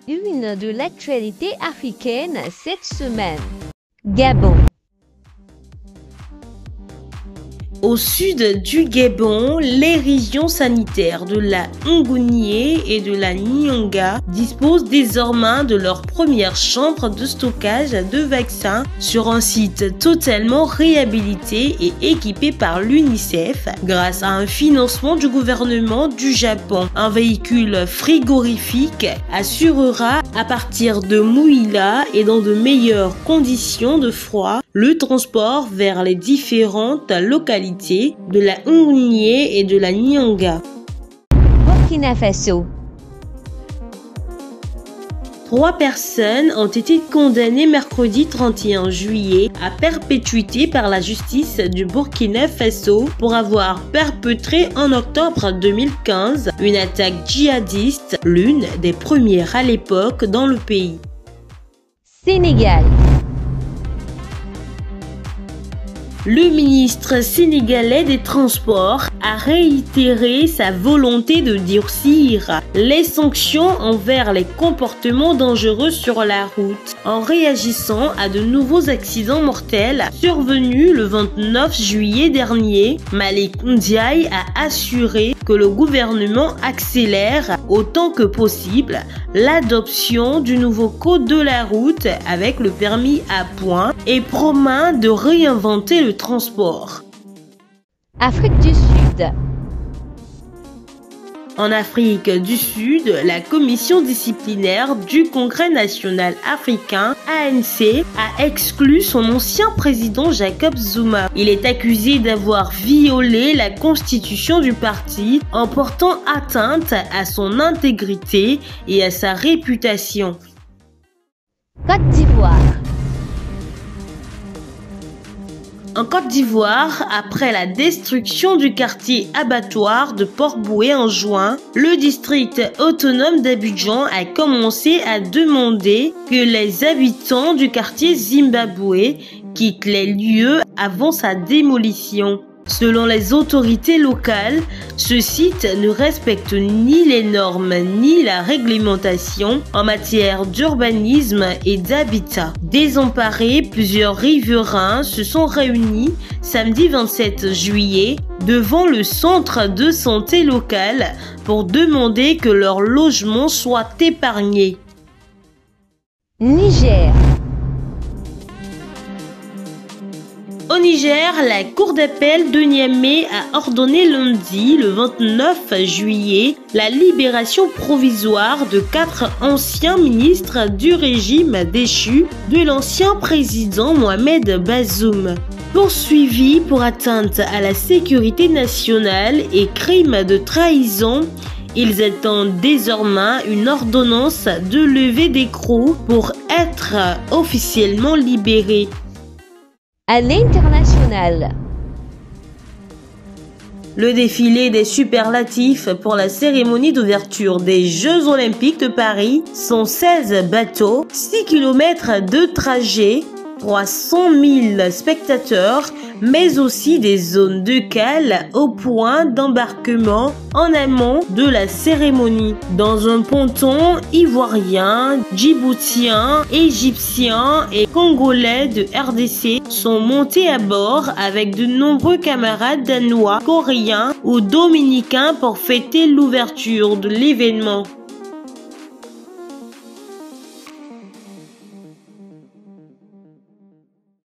Une de l'actualité africaine cette semaine. Gabon. Au sud du Gabon, les régions sanitaires de la Ngounié et de la Nyanga disposent désormais de leur première chambre de stockage de vaccins sur un site totalement réhabilité et équipé par l'UNICEF grâce à un financement du gouvernement du Japon. Un véhicule frigorifique assurera à partir de Mouila et dans de meilleures conditions de froid le transport vers les différentes localités de la Ngounié et de la Nyanga. Burkina Faso. 3 personnes ont été condamnées mercredi 31 juillet à perpétuité par la justice du Burkina Faso pour avoir perpétré en octobre 2015 une attaque djihadiste, l'une des premières à l'époque dans le pays. Sénégal. Le ministre sénégalais des Transports a réitéré sa volonté de durcir les sanctions envers les comportements dangereux sur la route en réagissant à de nouveaux accidents mortels survenus le 29 juillet dernier. Malick Ndiaye a assuré que le gouvernement accélère autant que possible l'adoption du nouveau code de la route avec le permis à points et promet de réinventer le transport. Afrique du Sud. En Afrique du Sud, la commission disciplinaire du Congrès national africain, ANC, a exclu son ancien président Jacob Zuma. Il est accusé d'avoir violé la constitution du parti en portant atteinte à son intégrité et à sa réputation. Côte d'Ivoire. En Côte d'Ivoire, après la destruction du quartier abattoir de Port-Bouët en juin, le district autonome d'Abidjan a commencé à demander que les habitants du quartier Zimbabwe quittent les lieux avant sa démolition. Selon les autorités locales, ce site ne respecte ni les normes ni la réglementation en matière d'urbanisme et d'habitat. Désemparés, plusieurs riverains se sont réunis samedi 27 juillet devant le centre de santé local pour demander que leur logement soit épargné. Niger. Au Niger, la cour d'appel de Niamey a ordonné lundi, le 29 juillet, la libération provisoire de 4 anciens ministres du régime déchu de l'ancien président Mohamed Bazoum. Poursuivis pour atteinte à la sécurité nationale et crime de trahison, ils attendent désormais une ordonnance de levée d'écrou pour être officiellement libérés. À l'international. Le défilé des superlatifs pour la cérémonie d'ouverture des Jeux Olympiques de Paris sont 16 bateaux, 6 km de trajet, 300 000 spectateurs, mais aussi des zones de cale au point d'embarquement en amont de la cérémonie. Dans un ponton ivoirien, djiboutien, égyptien et congolais de RDC sont montés à bord avec de nombreux camarades danois, coréens ou dominicains pour fêter l'ouverture de l'événement.